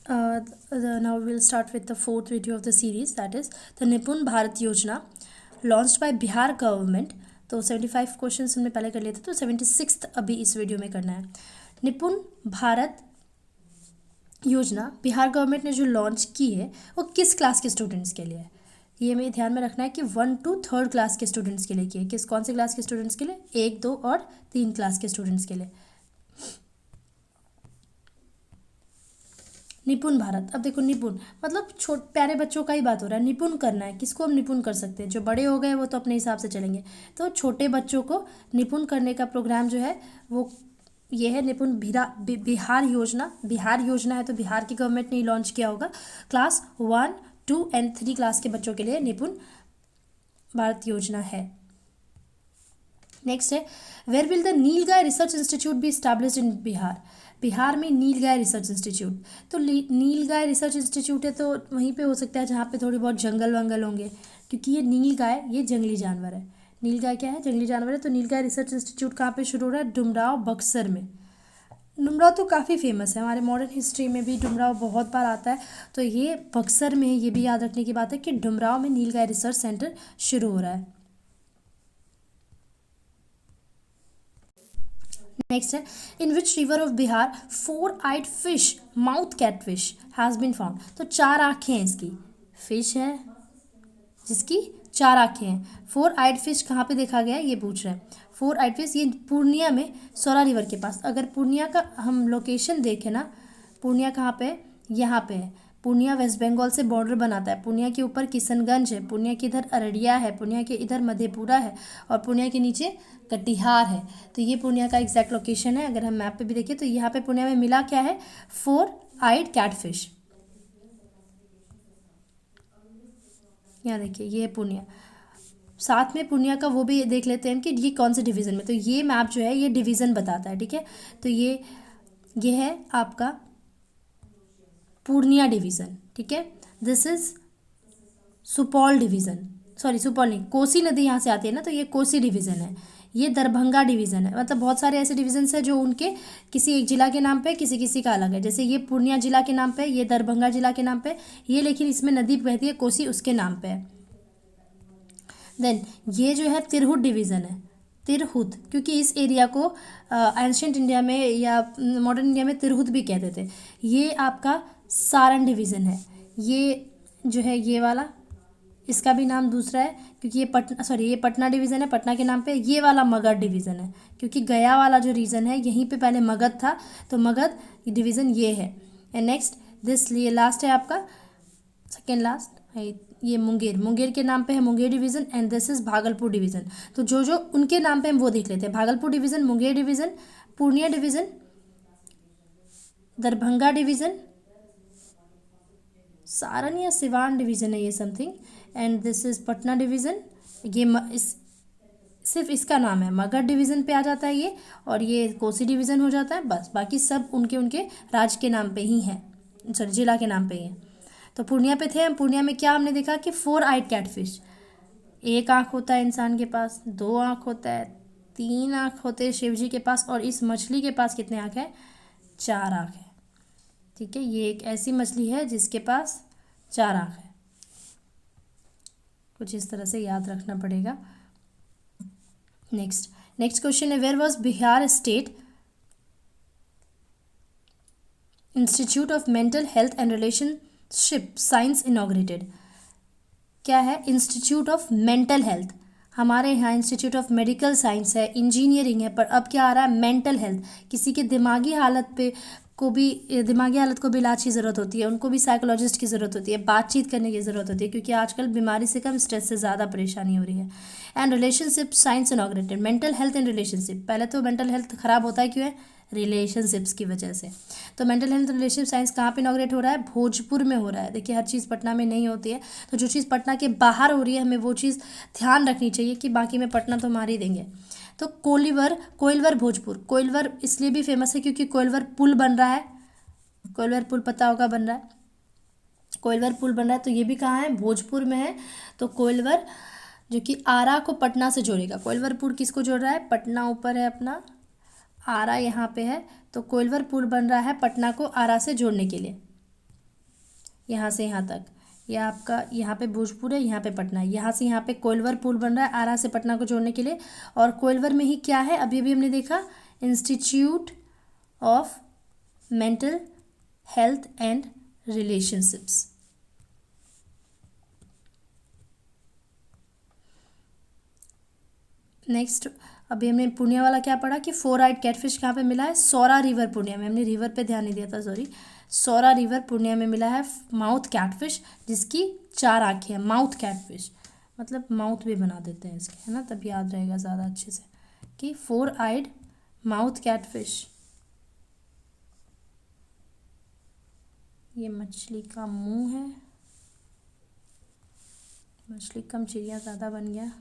Now we'll start with the fourth video of the series, that is the निपुण भारत योजना launched by Bihar government. तो 75 questions हमने पहले कर लिए थे, तो 76th अभी इस वीडियो में करना है। निपुण भारत योजना बिहार गवर्नमेंट ने जो लॉन्च की है वो किस क्लास के स्टूडेंट्स के लिए है, ये हमें ध्यान में रखना है कि 1 to 3rd क्लास के स्टूडेंट्स के लिए की है। कौन से क्लास के स्टूडेंट्स के लिए? 1, 2 और 3 क्लास के स्टूडेंट्स के लिए। निपुण भारत, अब देखो निपुण मतलब प्यारे बच्चों का ही बात हो रहा है। निपुण करना है, किसको हम निपुण कर सकते हैं? जो बड़े हो गए वो तो अपने हिसाब से चलेंगे, तो छोटे बच्चों को निपुण करने का प्रोग्राम जो है वो ये है निपुण बिहार योजना। बिहार योजना है तो बिहार की गवर्नमेंट ने लॉन्च किया होगा। क्लास 1, 2 and 3 क्लास के बच्चों के लिए निपुण भारत योजना है। नेक्स्ट है, where will the nilgai research institute be established in Bihar. बिहार में नीलगाय रिसर्च इंस्टीट्यूट, तो नीलगाय रिसर्च इंस्टीट्यूट है तो वहीं पे हो सकता है जहाँ पे थोड़ी बहुत जंगल वंगल होंगे, क्योंकि ये नीलगाय ये जंगली जानवर है। नीलगाय क्या है? जंगली जानवर है। तो नीलगाय रिसर्च इंस्टीट्यूट कहाँ पे शुरू हो रहा है? डुमराव बक्सर में। डुमराव तो काफ़ी फेमस है, हमारे मॉडर्न हिस्ट्री में भी डुमराव बहुत बार आता है। तो ये बक्सर में है, ये भी याद रखने की बात है कि डुमराव में नीलगाय रिसर्च सेंटर शुरू हो रहा है। नेक्स्ट है, in which river of Bihar 4-eyed fish mouth catfish has been found. तो 4 आँखें हैं इसकी, फिश है जिसकी 4 आँखें हैं। 4-eyed फिश कहाँ पे देखा गया है ये पूछ रहे हैं। 4-eyed फिश ये पूर्णिया में सौरा रिवर के पास। अगर पूर्णिया का हम लोकेशन देखें ना, पूर्णिया कहाँ पे है? यहाँ पे है। पूर्णिया वेस्ट बंगाल से बॉर्डर बनाता है। पूर्णिया के ऊपर किशनगंज है, पूर्णिया के इधर अररिया है, पूर्णिया के इधर मधेपुरा है और पूर्णिया के नीचे कटिहार है। तो ये पूर्णिया का एग्जैक्ट लोकेशन है। अगर हम मैप पे भी देखें तो यहाँ पे पूर्णिया में मिला क्या है? 4-eyed catfish. यहाँ देखिए ये है पूर्णिया, साथ में पूर्णिया का वो भी देख लेते हैं कि ये कौन से डिवीज़न में। तो ये मैप जो है ये डिवीज़न बताता है, ठीक है। तो ये है आपका पूर्णिया डिवीज़न, ठीक है। This is Supaul division, sorry Supaul नहीं, कोसी नदी यहाँ से आती है ना, तो ये कोसी डिवीज़न है। ये दरभंगा डिवीज़न है। मतलब बहुत सारे ऐसे डिवीजन्स हैं जो उनके किसी एक जिला के नाम पे, किसी किसी का अलग है। जैसे ये पूर्णिया जिला के नाम पे, ये दरभंगा जिला के नाम पे, ये लेकिन इसमें नदी बहती है कोसी, उसके नाम पे है। देन ये जो है तिरहुत डिवीज़न है। तिरहुत, क्योंकि इस एरिया को एंशियंट इंडिया में या मॉडर्न इंडिया में तिरहुत भी कहते थे। ये आपका सारण डिवीज़न है। ये जो है ये वाला, इसका भी नाम दूसरा है क्योंकि ये पटना डिवीज़न है, पटना के नाम पे। ये वाला मगध डिवीज़न है क्योंकि गया वाला जो रीजन है यहीं पे पहले मगध था, तो मगध डिवीज़न ये है। एंड नेक्स्ट दिस ये लास्ट है आपका, सेकेंड लास्ट है ये मुंगेर के नाम पे है Munger division. And this is Bhagalpur division. तो जो जो उनके नाम पे हम वो देख लेते हैं। Bhagalpur division, Munger division, Purnia division, Darbhanga division, Saran या सिवान डिवीज़न है ये something. And this is Patna division. ये सिर्फ इसका नाम है, मगध डिवीज़न पे आ जाता है ये, और ये कोसी डिवीज़न हो जाता है। बस बाकी सब उनके उनके राज्य के नाम पे ही हैं, सॉरी जिला के नाम पे ही हैं। तो पूर्णिया पे थे हम। पूर्णिया में क्या हमने देखा कि 4-eyed कैटफिश, 1 आँख होता है इंसान के पास, 2 आँख होता है, 3 आँख होते हैं शिव जी के पास, और इस मछली के पास कितने आँख है? 4 आँख है, ठीक है। ये एक ऐसी मछली है जिसके पास 4 आँख है। कुछ इस तरह से याद रखना पड़ेगा। नेक्स्ट क्वेश्चन है, where was Bihar state institute of mental health and relationship science inaugurated. क्या है? Institute of mental health. हमारे यहाँ इंस्टीट्यूट ऑफ मेडिकल साइंस है, इंजीनियरिंग है, पर अब क्या आ रहा है? Mental health. किसी के दिमागी हालत को भी इलाज की ज़रूरत होती है, उनको भी साइकोलॉजिस्ट की ज़रूरत होती है, बातचीत करने की ज़रूरत होती है, क्योंकि आजकल बीमारी से कम स्ट्रेस से ज़्यादा परेशानी हो रही है। And relationship science inaugurated, mental health and relationship. पहले तो मेंटल हेल्थ ख़राब होता है, क्यों है? रिलेशनशिप्स की वजह से। तो मेंटल हेल्थ रिलेशनशिप साइंस कहाँ पे इनॉग्रेट हो रहा है? भोजपुर में हो रहा है। देखिए हर चीज़ पटना में नहीं होती है, तो जो चीज़ पटना के बाहर हो रही है हमें वो चीज़ ध्यान रखनी चाहिए कि बाकी में पटना तो मार ही देंगे। तो कोइलवर भोजपुर, कोइलवर इसलिए भी फेमस है क्योंकि कोइलवर पुल बन रहा है। कोइलवर पुल पता होगा बन रहा है, कोइलवर पुल बन रहा है। तो ये भी कहाँ है? भोजपुर में है। तो कोइलवर जो कि आरा को पटना से जोड़ेगा। कोइलवर पुल किसको जोड़ रहा है? पटना ऊपर है अपना, आरा यहाँ पे है, तो कोइलवर पुल बन रहा है पटना को आरा से जोड़ने के लिए। यहाँ से यहाँ तक, ये आपका यहाँ पे भोजपुर है, यहाँ पे पटना है, यहाँ से यहाँ पे कोइलवर पुल बन रहा है आरा से पटना को जोड़ने के लिए। और कोइलवर में ही क्या है, अभी अभी हमने देखा, institute of mental health and relationships. Next अभी हमने पूर्णिया वाला क्या पढ़ा कि 4 आइड कैटफिश कहाँ पे मिला है, सौरा रिवर पूर्णिया में। हमने रिवर पे ध्यान नहीं दिया था, सॉरी। सौरा रिवर पूर्णिया में मिला है माउथ कैटफिश जिसकी 4 आँखें हैं। माउथ कैटफिश मतलब माउथ भी बना देते हैं इसके, है ना, तब याद रहेगा ज़्यादा अच्छे से कि 4 आइड माउथ कैटफिश। ये मछली का मुंह है, मछली कम चिड़िया ज़्यादा बन गया,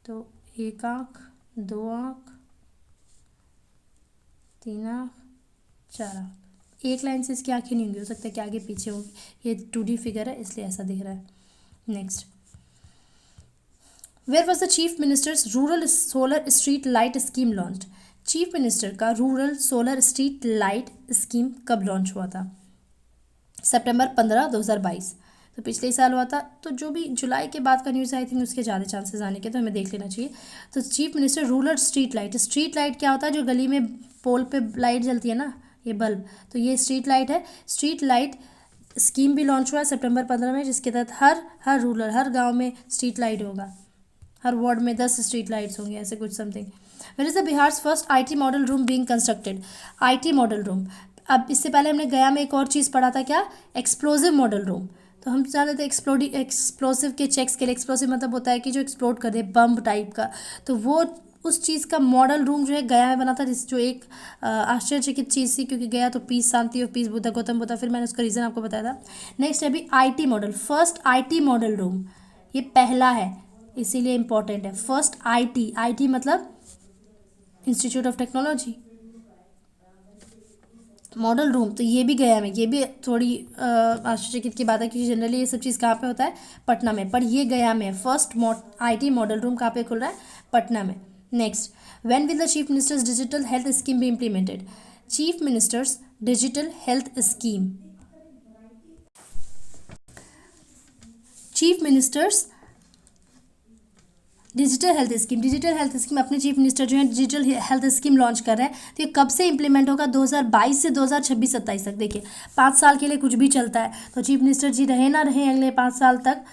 तो 1 आँख, 2 आँख, 3 आँख, 4 आँख। एक लाइन से इसकी आँखें नहीं होंगी, हो सकता है कि आगे पीछे होगी, ये 2D फिगर है इसलिए ऐसा दिख रहा है। Next, where was the chief ministers rural solar street light scheme launch. Chief minister का rural solar street light scheme कब लॉन्च हुआ था? सितंबर 15, 2022। तो पिछले साल हुआ था, तो जो भी जुलाई के बाद का न्यूज़ आई थिंक उसके ज़्यादा चांसेस आने के, तो हमें देख लेना चाहिए। तो chief minister rural street light क्या होता है, जो गली में पोल पे लाइट जलती है ना, ये बल्ब, तो ये स्ट्रीट लाइट है। स्ट्रीट लाइट स्कीम भी लॉन्च हुआ है सितंबर 15 में, जिसके तहत हर रूरल, हर गाँव में स्ट्रीट लाइट होगा, हर वार्ड में 10 स्ट्रीट लाइट्स होंगे, ऐसे कुछ something. Where is the Bihar's first IT model room being constructed. IT model room, अब इससे पहले हमने गया में एक और चीज़ पढ़ा था, क्या, एक्सप्लोजिव मॉडल रूम। तो हम चाहते थे एक्सप्लोसिव के चेक्स के लिए, एक्सप्लोसिव मतलब होता है कि जो एक्सप्लोड कर दे, बम टाइप का, तो वो उस चीज़ का मॉडल रूम जो है गया में बना था, जिस जो एक आश्चर्यचकित चीज़ थी, क्योंकि गया तो पीस शांति और पीस बुद्धा गौतम बुद्धा, फिर मैंने उसका रीज़न आपको बताया था। नेक्स्ट अभी IT model, first IT model room, ये पहला है इसीलिए इम्पॉर्टेंट है। फर्स्ट IT मतलब institute of technology, model room, तो ये भी गया में, ये भी थोड़ी आश्चर्यचकित की बात है क्योंकि जनरली ये सब चीज़ कहाँ पे होता है, पटना में, पर ये गया में। फर्स्ट IT मॉडल रूम कहाँ पे खुल रहा है, पटना में। Next, when will the chief ministers digital health scheme be implemented. Chief ministers digital health scheme, chief ministers digital health scheme अपने चीफ मिनिस्टर जो है डिजिटल हेल्थ स्कीम लॉन्च कर रहे हैं। तो ये कब से इंप्लीमेंट होगा, 2022 से 2026-27 तक। देखिए 5 साल के लिए कुछ भी चलता है, तो चीफ मिनिस्टर जी रहे ना रहे अगले 5 साल तक,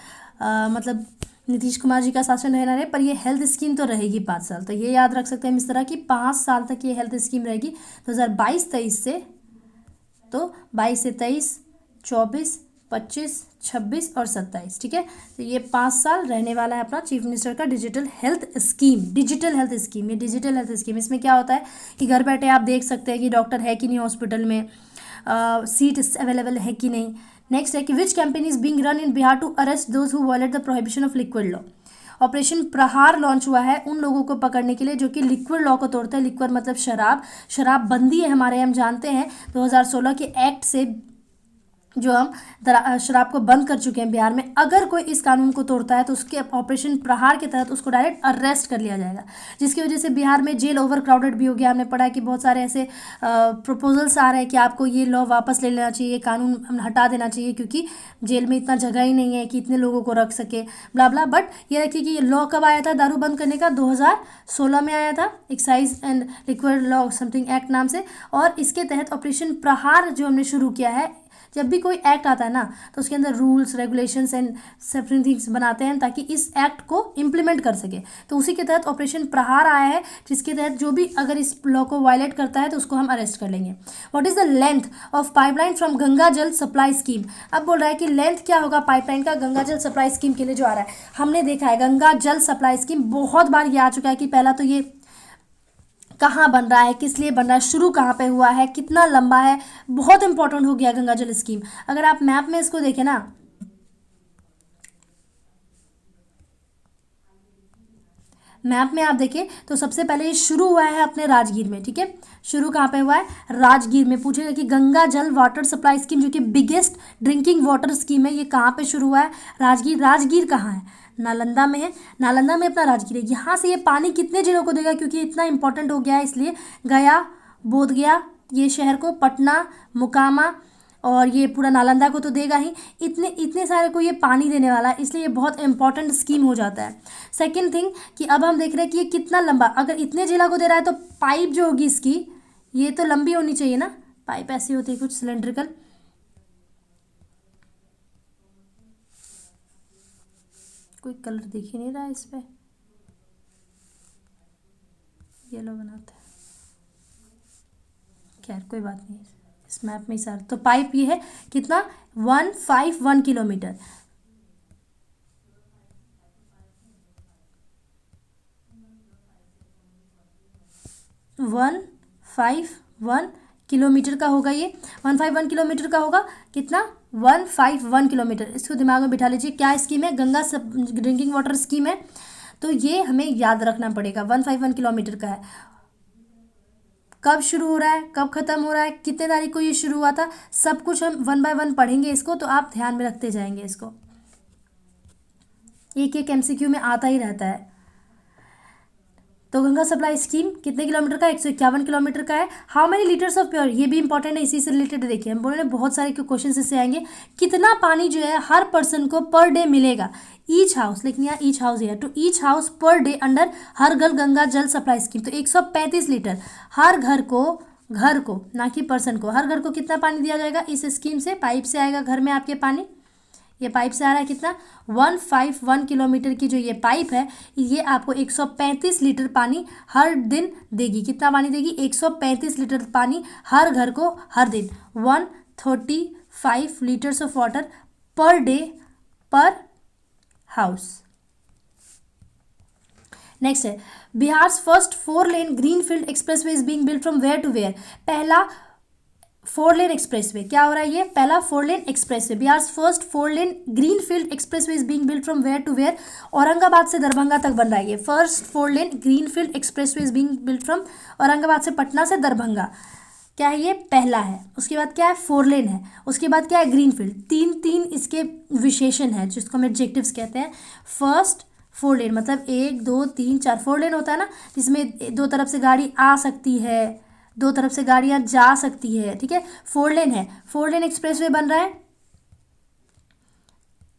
मतलब नीतीश कुमार जी का शासन रहे ना रहे, पर ये हेल्थ स्कीम तो रहेगी 5 साल। तो ये याद रख सकते हैं हम इस तरह की, 5 साल तक ये हेल्थ स्कीम रहेगी 2022-23 से, तो 22 से 23, 24, 25, 26 और 27, ठीक है। तो ये 5 साल रहने वाला है अपना चीफ मिनिस्टर का डिजिटल हेल्थ स्कीम। ये डिजिटल हेल्थ स्कीम, इसमें क्या होता है कि घर बैठे आप देख सकते हैं कि डॉक्टर है कि नहीं हॉस्पिटल में, सीट अवेलेबल है कि नहीं। नेक्स्ट है कि which campaign is being run in Bihar to arrest those who violate the prohibition of liquid law. Operation Prahar launch हुआ है उन लोगों को पकड़ने के लिए जो कि लिक्विड लॉ को तोड़ते हैं। लिक्विड मतलब शराब बंदी है हमारे, हम जानते हैं 2016 के एक्ट से जो हम शराब को बंद कर चुके हैं बिहार में। अगर कोई इस कानून को तोड़ता है तो उसके ऑपरेशन प्रहार के तहत उसको डायरेक्ट अरेस्ट कर लिया जाएगा, जिसकी वजह से बिहार में जेल ओवर क्राउडेड भी हो गया। हमने पढ़ा है कि बहुत सारे ऐसे प्रपोजल्स आ रहे हैं कि आपको ये लॉ वापस ले लेना चाहिए, कानून हटा देना चाहिए, क्योंकि जेल में इतना जगह ही नहीं है कि इतने लोगों को रख सके, ब्ला ब्ला। बट ये रखिए कि ये लॉ कब आया था दारू बंद करने का, 2016 में आया था, excise and liquid law something act नाम से। और इसके तहत ऑपरेशन प्रहार जो हमने शुरू किया है, जब भी कोई एक्ट आता है ना तो उसके अंदर rules regulations and separate things बनाते हैं ताकि इस एक्ट को इम्प्लीमेंट कर सके। तो उसी के तहत ऑपरेशन प्रहार आया है, जिसके तहत जो भी अगर इस लॉ को वायलेट करता है तो उसको हम अरेस्ट कर लेंगे। What is the length of pipeline from Ganga जल सप्लाई स्कीम। अब बोल रहा है कि लेंथ क्या होगा पाइपलाइन का गंगा जल सप्लाई स्कीम के लिए जो आ रहा है। हमने देखा है गंगा जल सप्लाई स्कीम बहुत बार ये आ चुका है कि पहला तो ये कहाँ बन रहा है, किस लिए बन रहा है, शुरू कहाँ पे हुआ है, कितना लंबा है, बहुत इंपॉर्टेंट हो गया गंगा जल स्कीम। अगर आप मैप में इसको देखें ना, मैप में आप देखें तो सबसे पहले ये शुरू हुआ है अपने राजगीर में, ठीक है। शुरू कहाँ पे हुआ है, राजगीर में। पूछेगा कि गंगा जल वाटर सप्लाई स्कीम जो कि बिगेस्ट ड्रिंकिंग वाटर स्कीम है, ये कहाँ पे शुरू हुआ है, राजगीर। राजगीर कहाँ है, नालंदा में है, नालंदा में अपना राजगीर है। यहाँ से ये पानी कितने जिलों को देगा, क्योंकि इतना इंपॉर्टेंट हो गया है इसलिए गया, बोधगया ये शहर को, पटना, मोकामा और ये पूरा नालंदा को तो देगा ही, इतने इतने सारे को ये पानी देने वाला है, इसलिए ये बहुत इंपॉर्टेंट स्कीम हो जाता है। सेकेंड थिंग कि अब हम देख रहे हैं कि ये कितना लंबा, अगर इतने जिला को दे रहा है तो पाइप जो होगी इसकी ये तो लंबी होनी चाहिए ना, पाइप ऐसी होती है कुछ सिलेंड्रिकल। कोई कलर दिख ही नहीं रहा है इस पे, येलो बनाते हैं, खैर कोई बात नहीं, इस मैप में ही सारा। तो पाइप ये है कितना, 151 किलोमीटर। 151 किलोमीटर का होगा ये, 151 किलोमीटर का होगा कितना, 151 किलोमीटर। इसको दिमाग में बिठा लीजिए, क्या स्कीम है, गंगा ड्रिंकिंग वाटर स्कीम है, तो ये हमें याद रखना पड़ेगा। 151 किलोमीटर का है, कब शुरू हो रहा है, कब ख़त्म हो रहा है, कितने तारीख को ये शुरू हुआ था, सब कुछ हम 1 बाय 1 पढ़ेंगे इसको, तो आप ध्यान में रखते जाएंगे इसको, एक एक एमसीक्यू में आता ही रहता है। तो गंगा सप्लाई स्कीम कितने किलोमीटर का है, 151 किलोमीटर का है। How many litres of pure, ये भी इंपॉर्टेंट है, इसी से रिलेटेड देखिए, हम बोले बहुत सारे क्वेश्चन इससे आएंगे। कितना पानी जो है हर पर्सन को पर डे मिलेगा, ईच हाउस, लेकिन यहाँ ईच हाउस है, to each house per day under हर घर गंगा जल सप्लाई स्कीम, तो 135 लीटर हर घर को ना कि पर्सन को, हर घर को कितना पानी दिया जाएगा इस स्कीम से, पाइप से आएगा घर में आपके पानी, ये पाइप से आ रहा है कितना, 151 किलोमीटर की जो ये पाइप है, ये आपको 135 लीटर पानी हर दिन देगी। कितना पानी देगी, 135 लीटर पानी हर घर को हर दिन, 135 litres of water per day per house. Next है, Bihar first 4 lane greenfield expressway is being build from where to where. पहला 4 लेन एक्सप्रेस वे क्या हो रहा है, ये पहला 4 lane expressway, Bihar first 4 lane greenfield expressway is being build from where to where, Aurangabad से दरभंगा तक बन रहा है ये first 4 lane greenfield expressway is being build from Aurangabad से पटना से दरभंगा। क्या है ये, पहला है। उसके बाद क्या है, 4 लेन है। उसके बाद क्या है, ग्रीन फील्ड। तीन इसके विशेषण है जिसको हम एडजेक्टिव्स कहते हैं। फर्स्ट 4 लेन मतलब 1 2 3 4, 4 लेन होता है ना, जिसमें दो तरफ से गाड़ी आ सकती है, दो तरफ से गाड़ियां जा सकती है, ठीक है, 4 लेन है। 4 लेन एक्सप्रेसवे बन रहा है,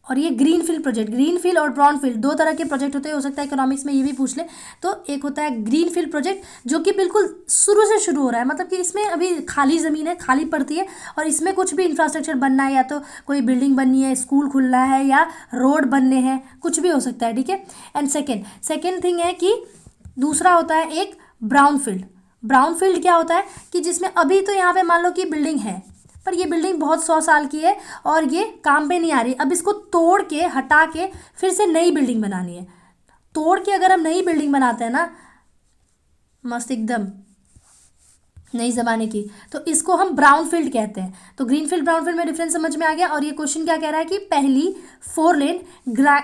और ये green field project, green field और ब्राउन फील्ड दो तरह के प्रोजेक्ट होते हैं, हो सकता है इकोनॉमिक्स में ये भी पूछ ले। तो एक होता है ग्रीन फील्ड प्रोजेक्ट जो कि बिल्कुल शुरू से शुरू हो रहा है, मतलब कि इसमें अभी खाली ज़मीन है, खाली पड़ती है, और इसमें कुछ भी इंफ्रास्ट्रक्चर बनना है, या तो कोई बिल्डिंग बननी है, स्कूल खुलना है, या रोड बनने हैं, कुछ भी हो सकता है, ठीक है। एंड सेकेंड थिंग है कि दूसरा होता है एक ब्राउन फील्ड। ब्राउन फील्ड क्या होता है कि जिसमें अभी तो यहाँ पे मान लो कि बिल्डिंग है, पर ये बिल्डिंग बहुत 100 साल की है और ये काम पे नहीं आ रही, अब इसको तोड़ के हटा के फिर से नई बिल्डिंग बनानी है। तोड़ के अगर हम नई बिल्डिंग बनाते हैं ना, मस्त एकदम नई ज़माने की, तो इसको हम ब्राउन फील्ड कहते हैं। तो ग्रीन फील्ड ब्राउन फील्ड में डिफरेंस समझ में आ गया। और ये क्वेश्चन क्या कह रहा है कि पहली 4 लेन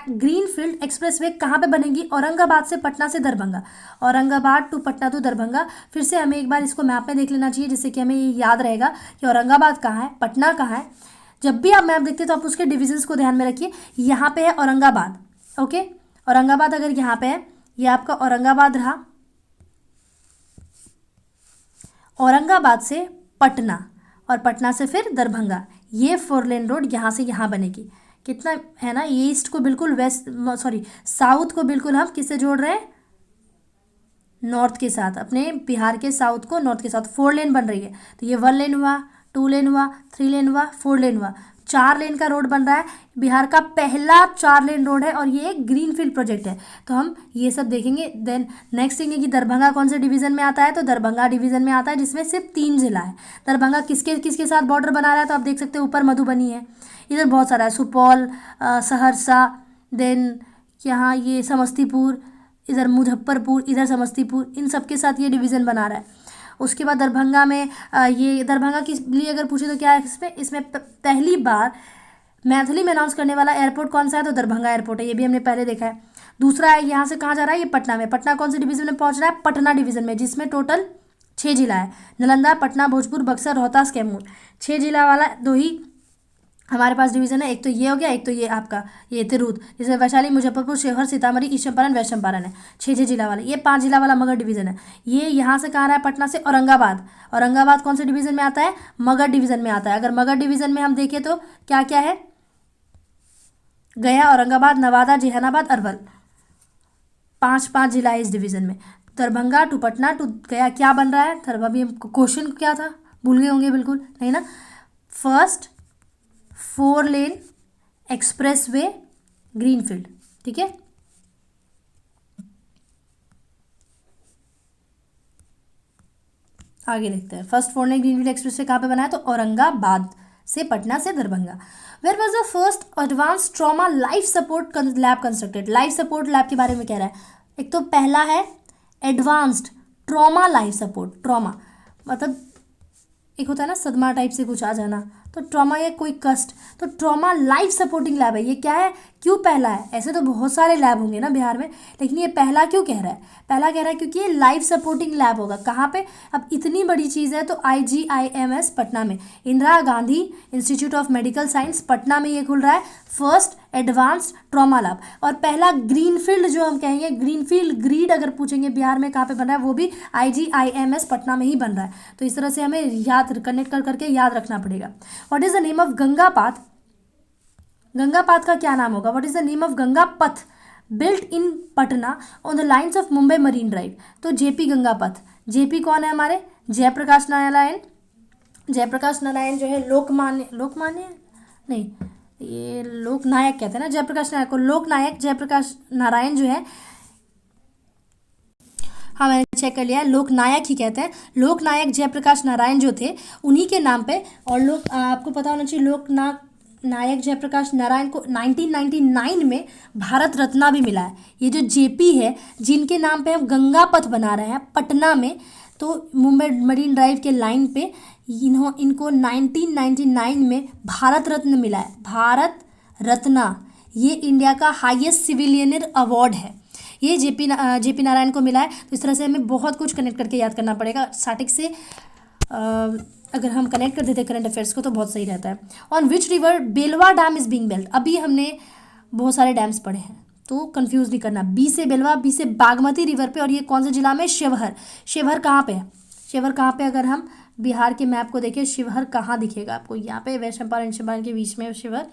ग्रीन फील्ड एक्सप्रेसवे कहाँ पे बनेगी, औरंगाबाद से पटना से दरभंगा, औरंगाबाद टू पटना टू दरभंगा। फिर से हमें एक बार इसको मैप में देख लेना चाहिए, जिससे कि हमें ये याद रहेगा कि औरंगाबाद कहाँ है, पटना कहाँ है। जब भी आप मैप देखते हैं तो आप उसके डिविजन्स को ध्यान में रखिए। यहाँ पे है औरंगाबाद, ओके, औरंगाबाद अगर यहाँ पे है, ये आपका औरंगाबाद रहा, औरंगाबाद से पटना, और पटना से फिर दरभंगा, ये 4 लेन रोड यहाँ से यहाँ बनेगी। कितना है ना, ईस्ट को बिल्कुल वेस्ट, सॉरी साउथ को बिल्कुल हम किससे जोड़ रहे हैं, नॉर्थ के साथ, अपने बिहार के साउथ को नॉर्थ के साथ 4 लेन बन रही है। तो ये 1 लेन हुआ, 2 लेन हुआ, 3 लेन हुआ, 4 लेन हुआ, 4 लेन का रोड बन रहा है। बिहार का पहला 4 लेन रोड है, और ये एक ग्रीन फील्ड प्रोजेक्ट है। तो हम ये सब देखेंगे। देन नेक्स्ट थिंग है कि दरभंगा कौन से डिवीजन में आता है, तो दरभंगा डिवीजन में आता है जिसमें सिर्फ 3 जिला है। दरभंगा किसके किसके साथ बॉर्डर बना रहा है, तो आप देख सकते हैं ऊपर मधुबनी है, इधर बहुत सारा है, सुपौल, सहरसा, देन यहाँ ये समस्तीपुर, इधर मुजफ्फरपुर, इधर समस्तीपुर, इन सब के साथ ये डिवीज़न बना रहा है। उसके बाद दरभंगा में ये दरभंगा के लिए अगर पूछे तो क्या है इसमें पहली बार मैथिली में अनाउंस करने वाला एयरपोर्ट कौन सा है, तो दरभंगा एयरपोर्ट है, ये भी हमने पहले देखा है। दूसरा है यहाँ से कहाँ जा रहा है, ये पटना में, पटना कौन से डिवीज़न में पहुँच रहा है, पटना डिवीज़न में, जिसमें टोटल 6 जिला है, नालंदा, पटना, भोजपुर, बक्सर, रोहतास, कैमूर, 6 जिला वाला 2 ही हमारे पास डिवीज़न है, एक तो ये हो गया, एक तो ये आपका ये तिरहुत, जैसे वैशाली, मुजफ्फरपुर, शिवहर, सीतामढ़ी, ईस्ट चंपारण, वेस्ट चंपारण है, 6 जिला वाला। ये 5 जिला वाला मगध डिवीज़न है। ये यहाँ से कहाँ रहा है, पटना से औरंगाबाद। औरंगाबाद कौन से डिवीज़न में आता है, मगध डिवीज़न में आता है। अगर मगध डिवीज़न में हम देखें तो क्या क्या है, गया, औरंगाबाद, नवादा, जहानाबाद, अरवल, 5 जिला है इस डिवीज़न में। दरभंगा टू पटना टू गया क्या बन रहा है, अभी क्वेश्चन क्या था, भूल गए होंगे बिल्कुल, नहीं ना। First 4 lane expressway greenfield, ठीक है। आगे देखते हैं, first 4 lane greenfield expressway कहाँ पे बना है, तो औरंगाबाद से, पटना से Darbhanga. Where was the first advance trauma life support lab constructed. Life support lab के बारे में कह रहा है। एक तो पहला है advanced trauma life support. Trauma मतलब एक होता है ना सदमा टाइप से कुछ आ जाना, तो ट्रॉमा या कोई कष्ट, तो ट्रॉमा लाइफ सपोर्टिंग लैब है। ये क्या है, क्यों पहला है, ऐसे तो बहुत सारे लैब होंगे ना बिहार में, लेकिन ये पहला क्यों कह रहा है, पहला कह रहा है क्योंकि ये लाइफ सपोर्टिंग लैब होगा। कहाँ पे, अब इतनी बड़ी चीज़ है तो IGIMS पटना में, Indira Gandhi institute of medical science Patna में ये खुल रहा है, फर्स्ट एडवांस्ड ट्रॉमा लैब। और पहला ग्रीनफील्ड जो हम कहेंगे, ग्रीनफील्ड ग्रीड अगर पूछेंगे बिहार में कहाँ पे बन रहा है, वो भी IGIMS पटना में ही बन रहा है। तो इस तरह से हमें याद कनेक्ट कर करके याद रखना पड़ेगा। What is the name of Ganga Path, Ganga Path का क्या नाम होगा, what is the name of Ganga Path built in Patna on the lines of Mumbai Marine Drive. तो JP गंगा पथ, JP कौन है हमारे, जयप्रकाश नारायण। जयप्रकाश नारायण जो है लोकमान्य नहीं, ये लोकनायक कहते हैं ना जयप्रकाश नारायण को, लोकनायक जयप्रकाश नारायण जो है, हाँ मैंने चेक कर लिया है, लोकनायक ही कहते हैं। लोकनायक जयप्रकाश नारायण जो थे उन्हीं के नाम पे, और लोग आपको पता होना चाहिए लोकनायक जयप्रकाश नारायण को 1999 में भारत रत्न भी मिला है। ये जो JP है जिनके नाम पे हम गंगा पथ बना रहे हैं पटना में, तो मुंबई मरीन ड्राइव के लाइन पे इनको 1999 में भारत रत्न मिला है। भारत रत्न ये इंडिया का हाईएस्ट सिविलियन अवार्ड है, ये JP नारायण को मिला है। तो इस तरह से हमें बहुत कुछ कनेक्ट करके याद करना पड़ेगा स्टार्टिंग से। अगर हम कनेक्ट कर देते करंट अफेयर्स को तो बहुत सही रहता है। On which river Belwa dam is being built. अभी हमने बहुत सारे डैम्स पढ़े हैं तो कंफ्यूज नहीं करना, B से बेलवा, B से बागमती रिवर पे, और ये कौन से जिला में, शिवहर। शिवहर कहाँ पे है, शिवहर कहाँ पे, अगर हम बिहार के मैप को देखें शिवहर कहाँ दिखेगा आपको, यहाँ पे वेस्ट चंपारण के बीच में शिवहर,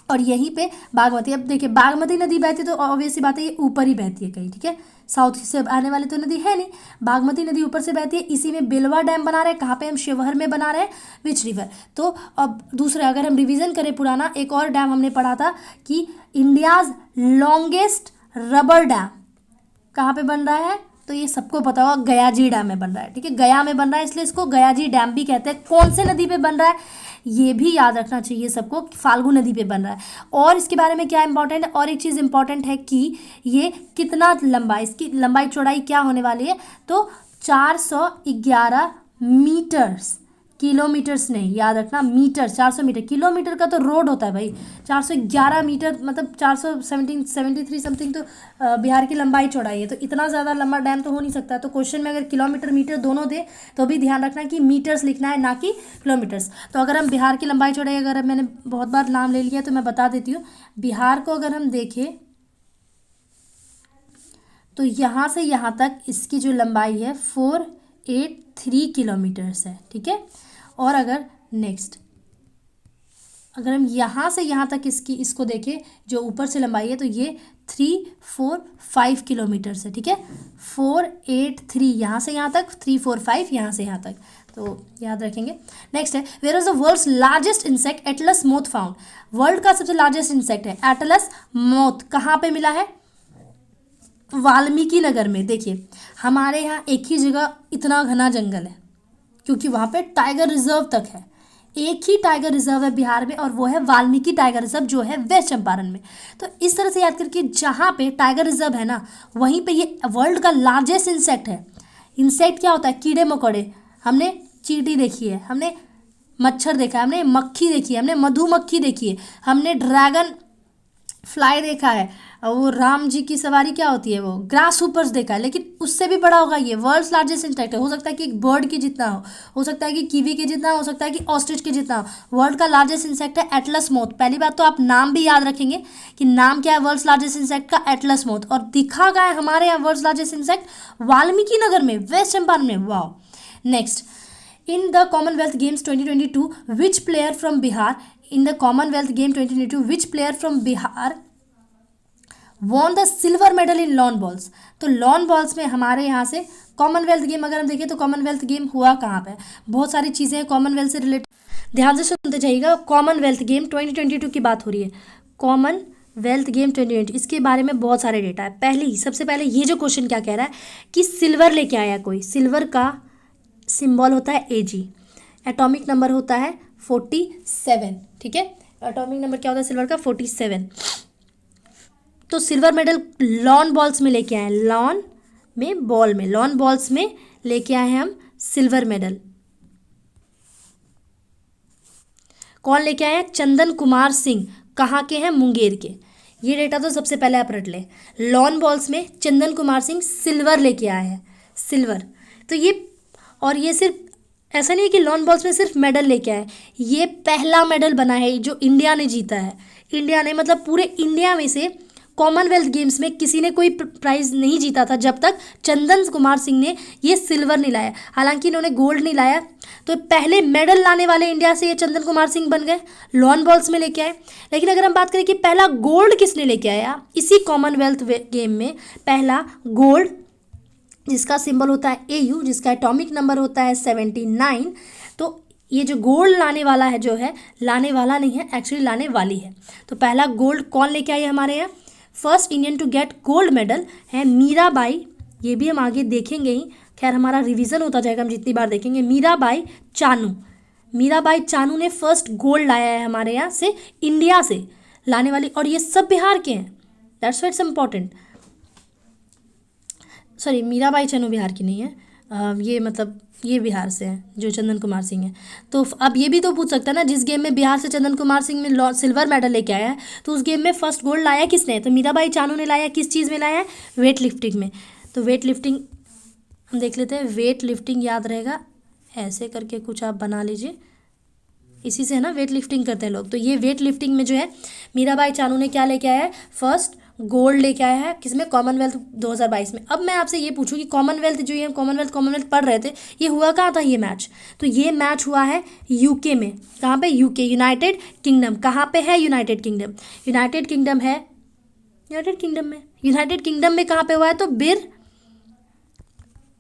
और यहीं पे बागमती। अब देखिए बागमती नदी बहती तो ऑब्वियस सी बात है ये ऊपर ही बहती है कहीं, ठीक है, साउथ से आने वाली तो नदी है नहीं, बागमती नदी ऊपर से बहती है। इसी में बेलवा डैम बना रहे हैं, कहाँ पे, हम शिवहर में बना रहे हैं, विच रिवर। तो अब दूसरा अगर हम रिवीजन करें पुराना, एक और डैम हमने पढ़ा था कि इंडियाज लॉन्गेस्ट रबर डैम कहाँ पे बन रहा है, तो ये सबको पता होगा गयाजी डैम में बन रहा है, ठीक है, गया में बन रहा है इसलिए इसको गयाजी डैम भी कहते हैं। कौन से नदी पे बन रहा है ये भी याद रखना चाहिए सबको, फाल्गु नदी पे बन रहा है। और इसके बारे में क्या इंपॉर्टेंट है, और एक चीज़ इंपॉर्टेंट है कि ये कितना लंबा, इसकी लंबाई चौड़ाई क्या होने वाली है, तो 411 मीटर्स, किलोमीटर्स नहीं, याद रखना मीटर, 400 मीटर, किलोमीटर का तो रोड होता है भाई, 411 मीटर मतलब 473 समथिंग तो बिहार की लंबाई चौड़ाई है। तो इतना ज़्यादा लंबा डैम तो हो नहीं सकता। तो क्वेश्चन में अगर किलोमीटर मीटर दोनों दे तो भी ध्यान रखना कि मीटर्स लिखना है ना कि किलोमीटर्स। तो अगर हम बिहार की लंबाई चौड़ाई, अगर मैंने बहुत बार नाम ले लिया तो मैं बता देती हूँ, बिहार को अगर हम देखें तो यहाँ से यहाँ तक इसकी जो लंबाई है 483 किलोमीटर्स है, ठीक है। और अगर नेक्स्ट अगर हम यहाँ से यहाँ तक इसको देखें जो ऊपर से लंबाई है तो ये 345 किलोमीटर्स है, ठीक है, 483 यहाँ से यहाँ तक, 345 यहाँ से यहाँ तक, तो याद रखेंगे। नेक्स्ट है, where is the world's largest insect atlas moth found. World का सबसे लार्जेस्ट इंसेक्ट है एटलस मोथ, कहाँ पे मिला है, वाल्मीकि नगर में। देखिए हमारे यहाँ एक ही जगह इतना घना जंगल है क्योंकि वहाँ पे टाइगर रिजर्व तक है, एक ही टाइगर रिजर्व है बिहार में और वो है वाल्मीकि टाइगर रिजर्व जो है वेस्ट चंपारण में। तो इस तरह से याद करके जहाँ पे टाइगर रिजर्व है ना वहीं पे ये वर्ल्ड का लार्जेस्ट इंसेक्ट है। इंसेक्ट क्या होता है, कीड़े मकोड़े, हमने चींटी देखी है, हमने मच्छर देखा है, हमने मक्खी देखी है, हमने मधुमक्खी देखी है, हमने ड्रैगन फ्लाई देखा है, और वो राम जी की सवारी क्या होती है, वो ग्रास हुपर्स देखा है, लेकिन उससे भी बड़ा होगा ये, वर्ल्ड्स लार्जेस्ट इंसेक्ट है। हो सकता है कि एक बर्ड की जितना हो सकता है कि कीवी के जितना, हो सकता है कि ऑस्ट्रिच के जितना हो। वर्ल्ड का लार्जेस्ट इंसेक्ट है एटलस मोथ। पहली बात तो आप नाम भी याद रखेंगे कि नाम क्या है वर्ल्ड्स लार्जेस्ट इंसेक्ट का, एटलस मोथ। और दिखा गया है हमारे यहाँ world's largest insect Valmiki Nagar में, वेस्ट चंपारण में। वाह। Next, in the Commonwealth games 2022 which player from Bihar, in the Commonwealth game 2022 which player from Bihar won the silver medal in lawn balls. तो लॉन बॉल्स में हमारे यहाँ से कॉमनवेल्थ गेम अगर हम देखें तो कॉमनवेल्थ गेम हुआ कहाँ पे, बहुत सारी चीज़ें हैं कॉमनवेल्थ से रिलेटेड, ध्यान से सुनते जाइएगा। कॉमनवेल्थ गेम 2022 की बात हो रही है, कॉमनवेल्थ गेम 2020, इसके बारे में बहुत सारे डेटा है। सबसे पहले ये जो क्वेश्चन क्या कह रहा है कि सिल्वर लेके आया कोई, सिल्वर का सिंबल होता है Ag, एटॉमिक नंबर होता है 47, ठीक है। एटॉमिक नंबर क्या होता है सिल्वर का, 47। तो सिल्वर मेडल लॉन बॉल्स में लेके आए, लॉन बॉल्स में लेके आए हैं हम सिल्वर मेडल। कौन लेके आए हैं, चंदन कुमार सिंह। कहाँ के हैं, मुंगेर के। ये डेटा तो सबसे पहले आप रट लें। लॉन बॉल्स में चंदन कुमार सिंह सिल्वर लेके आए हैं, सिल्वर। तो ये सिर्फ ऐसा नहीं है कि लॉन बॉल्स में सिर्फ मेडल लेके आए, ये पहला मेडल बना है जो इंडिया ने जीता है। इंडिया ने मतलब पूरे इंडिया में से कॉमनवेल्थ गेम्स में किसी ने कोई प्राइज़ नहीं जीता था जब तक चंदन कुमार सिंह ने ये सिल्वर नहीं लाया। हालांकि इन्होंने गोल्ड नहीं लाया, तो पहले मेडल लाने वाले इंडिया से ये चंदन कुमार सिंह बन गए, लॉन बॉल्स में लेके आए। लेकिन अगर हम बात करें कि पहला गोल्ड किसने लेके आया, इसी कॉमनवेल्थ गेम में पहला गोल्ड, जिसका सिंबल होता है AU, जिसका एटॉमिक नंबर होता है 79। तो ये जो गोल्ड लाने वाला है, जो है लाने वाला नहीं है, एक्चुअली लाने वाली है। तो पहला गोल्ड कौन लेके आई हमारे यहाँ, first Indian to get gold medal है मीराबाई। ये भी हम आगे देखेंगे ही, खैर हमारा रिवीजन होता जाएगा, हम जितनी बार देखेंगे। मीराबाई चानू ने फर्स्ट गोल्ड लाया है हमारे यहाँ से, इंडिया से लाने वाली, और ये सब बिहार के हैं, that's why it's important. Sorry, Mirabai Chanu Bihar की नहीं है, ये बिहार से हैं जो चंदन कुमार सिंह है। तो अब ये भी तो पूछ सकता है ना, जिस गेम में बिहार से चंदन कुमार सिंह में सिल्वर मेडल लेके आया है, तो उस गेम में फर्स्ट गोल्ड लाया किसने, तो मीराबाई चानू ने लाया। किस चीज़ में लाया है, वेट लिफ्टिंग में। तो वेट लिफ्टिंग हम देख लेते हैं। वेट लिफ्टिंग याद रहेगा, ऐसे करके कुछ आप बना लीजिए, इसी से है ना वेट लिफ्टिंग करते हैं लोग। तो ये वेट लिफ्टिंग में जो है मीराबाई चानू ने क्या लेके आया है, फर्स्ट गोल्ड लेके आया है, किसमें, कॉमनवेल्थ 2022 में। अब मैं आपसे ये पूछूं कि कॉमनवेल्थ जो ये कॉमनवेल्थ पढ़ रहे थे, ये हुआ कहाँ था ये मैच, तो ये मैच हुआ है यूके में। कहाँ पे, यूके, यूनाइटेड किंगडम। कहाँ पे है, यूनाइटेड किंगडम। यूनाइटेड किंगडम में कहाँ पे हुआ है, तो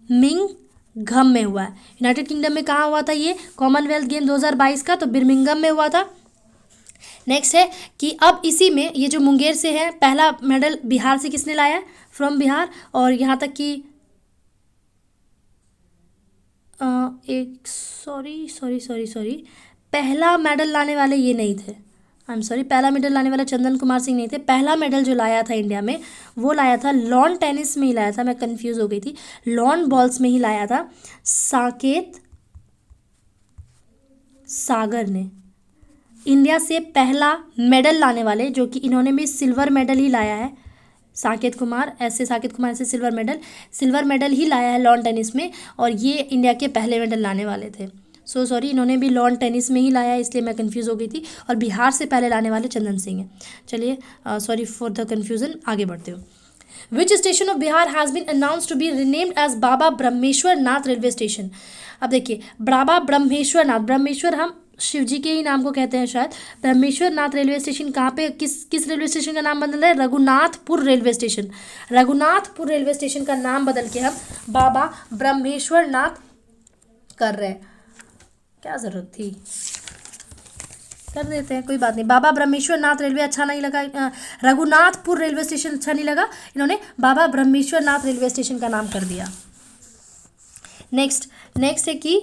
बिर्मिंघम में हुआ है। यूनाइटेड किंगडम में कहाँ हुआ था ये कॉमनवेल्थ गेम 2022 का, तो बिर्मिंघम में हुआ था। नेक्स्ट है कि अब इसी में ये जो मुंगेर से है, पहला मेडल बिहार से किसने लाया, फ्रॉम बिहार। और यहाँ तक कि पहला मेडल लाने वाले ये नहीं थे, पहला मेडल लाने वाला चंदन कुमार सिंह नहीं थे। पहला मेडल जो लाया था इंडिया में, वो लाया था लॉन टेनिस में ही लाया था, मैं कंफ्यूज हो गई थी, लॉन बॉल्स में ही लाया था साकेत सागर ने। इंडिया से पहला मेडल लाने वाले, जो कि इन्होंने भी सिल्वर मेडल ही लाया है, साकेत कुमार ऐसे सिल्वर मेडल ही लाया है लॉन टेनिस में, और ये इंडिया के पहले मेडल लाने वाले थे। सॉरी, इन्होंने भी लॉन टेनिस में ही लाया, इसलिए मैं कंफ्यूज हो गई थी। और बिहार से पहले लाने वाले चंदन सिंह हैं। चलिए, सॉरी फॉर द कन्फ्यूज़न, आगे बढ़ते हो। Which station of Bihar has been announced to be renamed as Baba Brahmeshwar Nath railway station. अब देखिए, बाबा ब्रह्मेश्वर नाथ, ब्रह्मेश्वर हम शिव जी के ही नाम को कहते हैं शायद। ब्रह्मेश्वर नाथ रेलवे स्टेशन कहाँ पे, किस रेलवे स्टेशन का नाम बदल रहा है, Raghunathpur railway station. Raghunathpur railway station का नाम बदल के हम बाबा ब्रह्मेश्वर नाथ कर रहे हैं। क्या ज़रूरत थी, कर देते हैं, कोई बात नहीं। बाबा ब्रह्मेश्वर नाथ रेलवे अच्छा नहीं लगा, रघुनाथपुर रेलवे स्टेशन अच्छा नहीं लगा, इन्होंने बाबा ब्रह्मेश्वर नाथ रेलवे स्टेशन का नाम कर दिया। नेक्स्ट है कि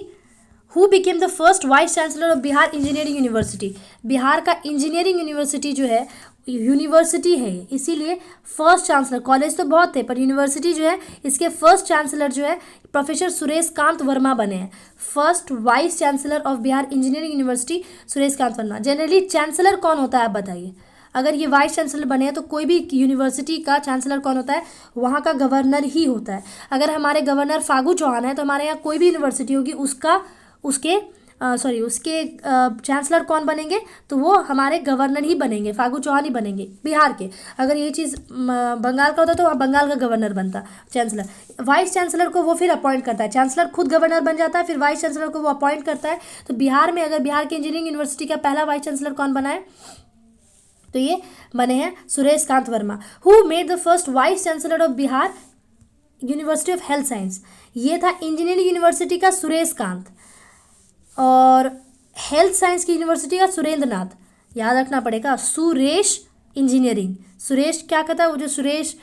who became the first vice chancellor of Bihar engineering university. Bihar का इंजीनियरिंग यूनिवर्सिटी जो है, यूनिवर्सिटी है, इसीलिए फर्स्ट चांसलर, कॉलेज तो बहुत थे पर यूनिवर्सिटी जो है, इसके फर्स्ट चांसलर जो है प्रोफेसर सुरेश कांत वर्मा बने हैं। First vice chancellor of Bihar engineering university Suresh Kant Verma. Generally chancellor कौन होता है आप बताइए, अगर ये वाइस चांसलर बने हैं तो कोई भी यूनिवर्सिटी का चांसलर कौन होता है, वहाँ का गवर्नर ही होता है। अगर हमारे गवर्नर फागू चौहान है तो हमारे यहाँ कोई भी यूनिवर्सिटी होगी उसके चांसलर कौन बनेंगे, तो वो हमारे गवर्नर ही बनेंगे, फागू चौहान ही बनेंगे बिहार के। अगर ये चीज़ बंगाल का होता तो वहाँ बंगाल का गवर्नर बनता चांसलर। वाइस चांसलर को वो फिर अपॉइंट करता है, चांसलर खुद गवर्नर बन जाता है, फिर वाइस चांसलर को वो अपॉइंट करता है। तो बिहार में अगर बिहार की इंजीनियरिंग यूनिवर्सिटी का पहला वाइस चांसलर कौन बना है, तो ये बने हैं Suresh Kant Verma. Who made the first vice chancellor of Bihar university of health science, ये था इंजीनियरिंग यूनिवर्सिटी का सुरेश कांत, और हेल्थ साइंस की यूनिवर्सिटी का सुरेंद्र नाथ। याद रखना पड़ेगा, सुरेश इंजीनियरिंग, सुरेश क्या कहता है, वो जो सुरेश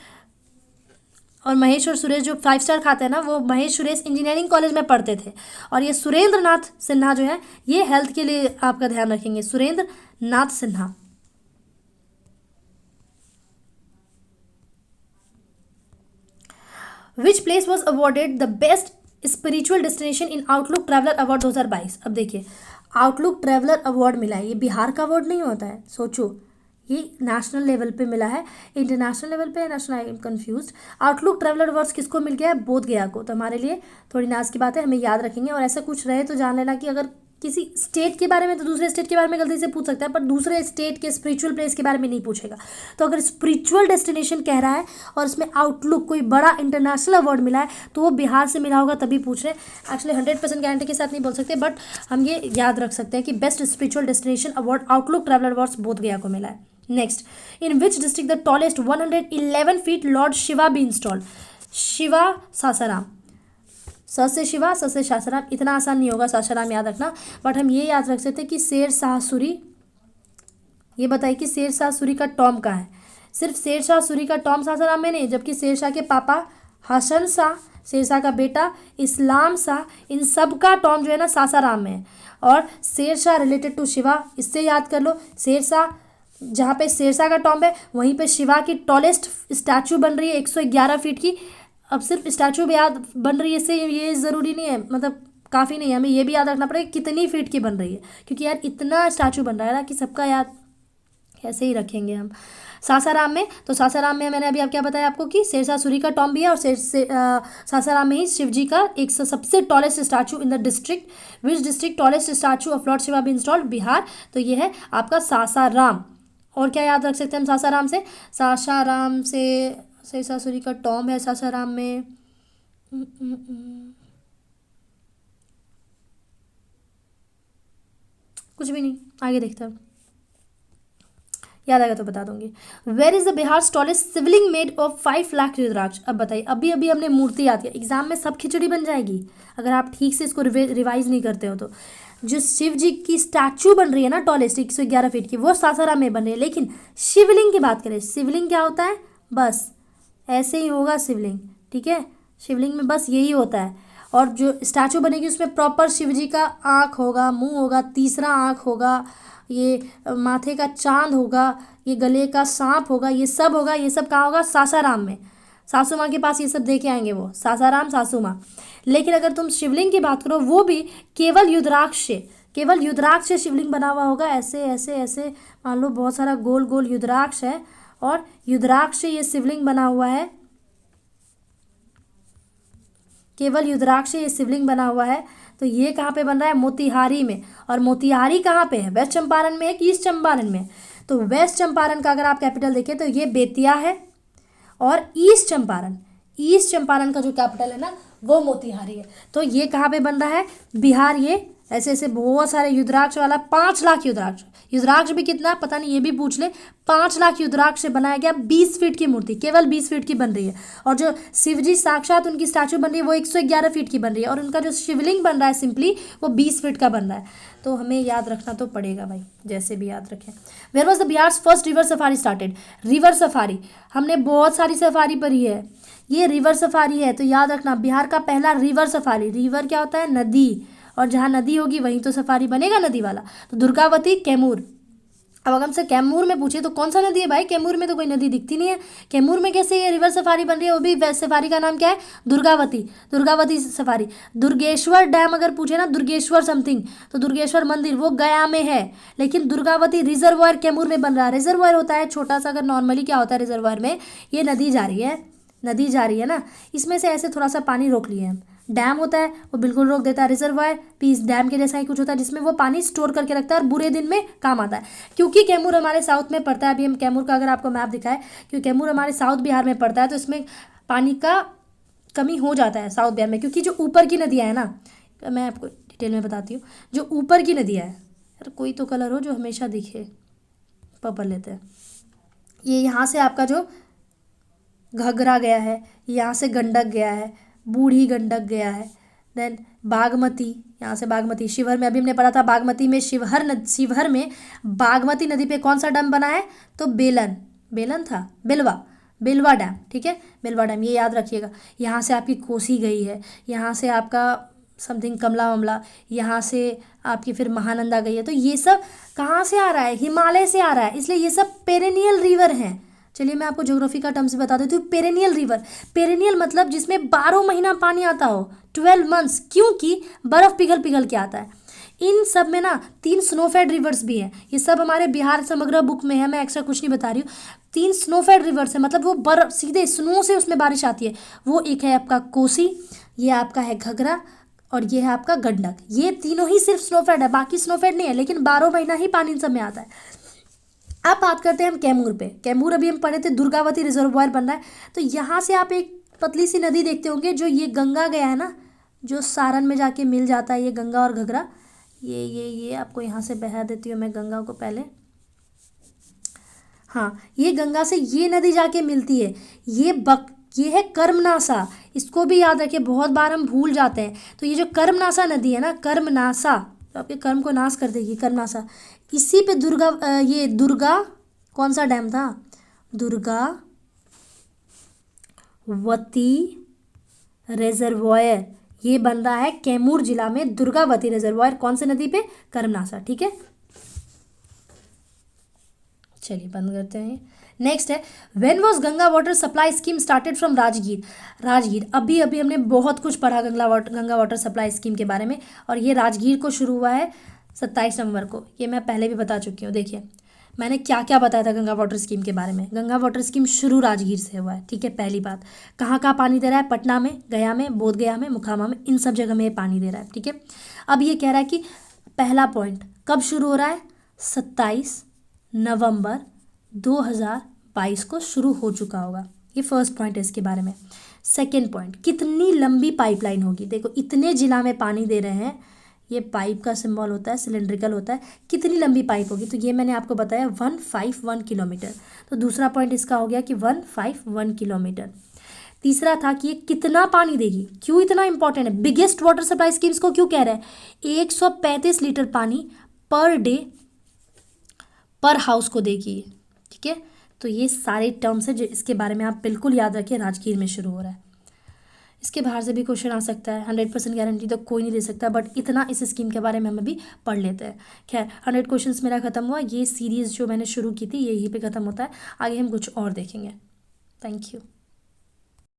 और महेश और सुरेश जो 5 स्टार खाते हैं ना, वो महेश सुरेश इंजीनियरिंग कॉलेज में पढ़ते थे। और ये सुरेंद्र नाथ सिन्हा जो है, ये हेल्थ के लिए आपका ध्यान रखेंगे, Surendra Nath Sinha. Which place was awarded the best spiritual destination in Outlook Traveller award 2022। अब देखिए, आउटलुक ट्रैवलर अवार्ड मिला है, ये बिहार का अवार्ड नहीं होता है, सोचो, ये नेशनल लेवल पे मिला है, इंटरनेशनल लेवल पे national, I am confuse. Outlook traveller awards किसको मिल गया है, बोध गया को। तो हमारे लिए थोड़ी नाज की बात है, हमें याद रखेंगे। और ऐसा कुछ रहे तो जान लेना कि अगर किसी स्टेट के बारे में तो दूसरे स्टेट के बारे में गलती से पूछ सकता है, पर दूसरे स्टेट के स्पिरिचुअल प्लेस के बारे में नहीं पूछेगा। तो अगर स्पिरिचुअल डेस्टिनेशन कह रहा है और इसमें आउटलुक कोई बड़ा इंटरनेशनल अवार्ड मिला है तो वो बिहार से मिला होगा, तभी पूछ रहे हैं। एक्चुअली 100% गारंटी के साथ नहीं बोल सकते, बट हम ये याद रख सकते हैं कि best spiritual destination award outlook traveller awards बोध गया को मिला है। Next, in which district the tallest 111 feet Lord Shiva be installed. Shiva Sasaram, स से शिवा, स से सासाराम, इतना आसान नहीं होगा सासाराम याद रखना, बट हम ये याद रख सकते हैं कि शेर शाह सूरी। ये बताइए कि शेर शाह सूरी का टॉम कहाँ है। सिर्फ शेर शाह सूरी का टॉम सासाराम में नहीं, जबकि शेर शाह के पापा हसन शाह, शेर शाह का बेटा इस्लाम शाह, इन सब का टॉम जो है ना सासाराम में है। और शेर शाह रिलेटेड टू शिवा, इससे याद कर लो, शेर शाह जहाँ पे शेर शाह का टॉम है वहीं पे शिवा की टॉलेस्ट स्टैचू बन रही है 111 फीट की। अब सिर्फ स्टैचू भी याद बन रही है, इससे ये ज़रूरी नहीं है, मतलब काफ़ी नहीं है, हमें ये भी याद रखना पड़ेगा कितनी फीट की बन रही है, क्योंकि यार इतना स्टैचू बन रहा है ना कि सबका याद कैसे ही रखेंगे हम। सासाराम में, तो सासाराम में मैंने अभी आप क्या बताया आपको कि शेरशाह सूरी का टॉम भी है, और सासाराम में ही शिव जी का एक सबसे tallest statue in the district. Which district tallest statue of Lord Shiva be installed, Bihar. तो ये है आपका सासाराम। और क्या याद रख सकते हैं हम सासाराम से, सासाराम से शेरशाह सूरी का टॉम है सासाराम में। कुछ भी नहीं, आगे देखते हैं, याद आएगा तो बता दूंगी। Where is the Bihar tallest Shivling made of 5 lakh rudraksha. अब बताइए, अभी अभी हमने मूर्ति याद किया, एग्जाम में सब खिचड़ी बन जाएगी अगर आप ठीक से इसको रिवाइज नहीं करते हो। तो जो शिव जी की स्टैचू बन रही है ना टॉलेस्ट 111 फीट की, वो सासाराम में बन रही है। लेकिन शिवलिंग की बात करें, शिवलिंग क्या होता है, बस ऐसे ही होगा शिवलिंग, ठीक है, शिवलिंग में बस यही होता है। और जो स्टैचू बनेगी उसमें प्रॉपर शिव जी का आँख होगा, मुंह होगा, तीसरा आँख होगा, ये माथे का चांद होगा, ये गले का सांप होगा, ये सब होगा। ये सब कहाँ होगा, सासाराम में। सासू माँ के पास ये सब दे के आएंगे वो, सासाराम सासू माँ। लेकिन अगर तुम शिवलिंग की बात करो, वो भी केवल युद्राक्ष से शिवलिंग बना हुआ होगा, ऐसे ऐसे ऐसे, मान लो बहुत सारा गोल गोल युद्राक्ष है और युद्राक्ष से ये शिवलिंग बना हुआ है, केवल युद्राक्ष से ये शिवलिंग बना हुआ है। तो ये कहाँ पे बन रहा है, मोतिहारी में। और मोतिहारी कहाँ पे है, वेस्ट चंपारण में है कि ईस्ट चंपारण में। तो वेस्ट चंपारण का अगर आप कैपिटल देखें तो ये बेतिया है, और ईस्ट चंपारण का जो कैपिटल है ना वो मोतिहारी है। तो ये कहाँ पे बन रहा है, बिहार। ये ऐसे ऐसे बहुत सारे युद्राक्ष वाला 5 लाख युद्राक्ष भी कितना पता नहीं, ये भी पूछ ले। 5 लाख युद्राक्ष से बनाया गया 20 फीट की मूर्ति, केवल 20 फीट की बन रही है। और जो शिवजी साक्षात उनकी स्टैचू बन रही है वो 111 फीट की बन रही है, और उनका जो शिवलिंग बन रहा है सिंपली वो 20 फीट का बन रहा है। तो हमें याद रखना तो पड़ेगा भाई, जैसे भी याद रखें। Where was the Bihar first river safari started. River safari हमने बहुत सारी सफारी पढ़ी है, ये रिवर सफारी है। तो याद रखना, बिहार का पहला रिवर सफारी, रिवर क्या होता है, नदी, और जहाँ नदी होगी वहीं तो सफारी बनेगा, नदी वाला। तो दुर्गावती कैमूर। अब अगर हमसे कैमूर में पूछे तो कौन सा नदी है भाई, कैमूर में तो कोई नदी दिखती नहीं है। कैमूर में कैसे ये रिवर सफारी बन रही है, वो भी सफारी का नाम क्या है, दुर्गावती, दुर्गावती सफारी। दुर्गेश्वर डैम अगर पूछे ना, दुर्गेश्वर समथिंग, तो दुर्गेश्वर मंदिर वो गया में है, लेकिन दुर्गावती रिजर्वायर कैमूर में बन रहा है। रिजर्वायर होता है छोटा सा, अगर नॉर्मली क्या होता है रिजर्वायर में, ये नदी जा रही है, नदी जा रही है ना, इसमें से ऐसे थोड़ा सा पानी रोक लिए हम। डैम होता है वो बिल्कुल रोक देता है, रिजर्वायर भी इस डैम के जैसा ही कुछ होता है जिसमें वो पानी स्टोर करके रखता है और बुरे दिन में काम आता है। क्योंकि कैमूर हमारे साउथ में पड़ता है, अभी हम कैमूर का अगर आपको मैप दिखाए, क्योंकि कैमूर हमारे साउथ बिहार में पड़ता है, तो इसमें पानी का कमी हो जाता है साउथ बिहार में, क्योंकि जो ऊपर की नदियाँ हैं ना, मैं आपको डिटेल में बताती हूँ, जो ऊपर की नदियाँ हैं, यार कोई तो कलर हो जो हमेशा दिखे, पर्पल लेते हैं, ये यहाँ से आपका जो घघरा गया है, यहाँ से गंडक गया है, बूढ़ी गंडक गया है, देन बागमती, यहाँ से बागमती, शिवहर में अभी हमने पढ़ा था, बागमती में शिवहर में बागमती नदी पे कौन सा डैम बना है, तो बेलन था, बेलवा डैम, ठीक है, बेलवा डैम, ये याद रखिएगा। यहाँ से आपकी कोसी गई है, यहाँ से आपका समथिंग कमला वमला, यहाँ से आपकी फिर महानंदा गई है, तो ये सब कहाँ से आ रहा है, हिमालय से आ रहा है, इसलिए ये सब पेरेनियल रिवर हैं। चलिए मैं आपको ज्योग्राफी का टर्म्स बता देती हूँ। पेरेनियल रिवर, पेरेनियल मतलब जिसमें 12 महीना पानी आता हो, 12 मंथ्स, क्योंकि बर्फ पिघल पिघल के आता है। इन सब में ना 3 स्नोफेड रिवर्स भी हैं, ये सब हमारे बिहार समग्र बुक में है, मैं एक्स्ट्रा कुछ नहीं बता रही हूँ। 3 स्नोफेड रिवर्स है, मतलब वो बर्फ सीधे स्नो से उसमें बारिश आती है। वो एक है आपका कोसी, ये आपका है घघरा, और ये है आपका गंडक। ये तीनों ही सिर्फ स्नोफेड है, बाकी स्नोफेड नहीं है, लेकिन 12 महीना ही पानी इन सब में आता है। अब बात करते हैं हम कैमूर पे। कैमूर अभी हम पढ़े थे, दुर्गावती रिजर्वायर बन रहा है, तो यहाँ से आप एक पतली सी नदी देखते होंगे, जो ये गंगा गया है ना, जो सारण में जाके मिल जाता है, ये गंगा और घघरा, ये आपको यहाँ से बहा देती हूँ मैं गंगा को पहले। हाँ, ये गंगा से ये नदी जाके मिलती है, ये है कर्मनासा, इसको भी याद रखिए, बहुत बार हम भूल जाते हैं। तो ये जो कर्मनासा नदी है ना, कर्मनासा, तो आपके कर्म को नाश कर देगी, कर्मनासा, इसी पे दुर्गा कौन सा डैम था, दुर्गावती रिजर्वायर, ये बन रहा है कैमूर जिला में, दुर्गावती रिजर्वायर, कौन सी नदी पे, कर्मनासा, ठीक है। चलिए बंद करते हैं। नेक्स्ट है, when was Ganga water supply scheme started from Rajgir. अभी हमने बहुत कुछ पढ़ा गंगा वाटर सप्लाई स्कीम के बारे में, और ये राजगीर को शुरू हुआ है 27 नवंबर को, ये मैं पहले भी बता चुकी हूँ। देखिए मैंने क्या क्या बताया था गंगा वाटर स्कीम के बारे में। गंगा वाटर स्कीम शुरू राजगीर से हुआ है, ठीक है। पहली बात, कहाँ कहाँ पानी दे रहा है, पटना में, गया में, बोधगया में, मुकामा में, इन सब जगह में ये पानी दे रहा है, ठीक है। अब ये कह रहा है कि पहला पॉइंट कब शुरू हो रहा है, 27 नवंबर 2022 को शुरू हो चुका होगा, ये फर्स्ट पॉइंट है इसके बारे में। सेकेंड पॉइंट, कितनी लंबी पाइपलाइन होगी, देखो इतने जिला में पानी दे रहे हैं, ये पाइप का सिंबल होता है, सिलेंड्रिकल होता है, कितनी लंबी पाइप होगी, तो ये मैंने आपको बताया 151 किलोमीटर। तो दूसरा पॉइंट इसका हो गया कि 151 किलोमीटर। तीसरा था कि ये कितना पानी देगी, क्यों इतना इंपॉर्टेंट है, बिगेस्ट वाटर सप्लाई स्कीम्स को क्यों कह रहे हैं, 135 लीटर पानी पर डे पर हाउस को देगी, ठीक है। तो ये सारे टर्म्स है जो इसके बारे में आप बिल्कुल याद रखिए, राजगीर में शुरू हो रहा है। इसके बाहर से भी क्वेश्चन आ सकता है, 100% गारंटी तो कोई नहीं दे सकता, बट इतना इस स्कीम के बारे में हम अभी पढ़ लेते हैं। खैर 100 क्वेश्चंस मेरा खत्म हुआ, ये सीरीज़ जो मैंने शुरू की थी यहीं पे ख़त्म होता है, आगे हम कुछ और देखेंगे। Thank you.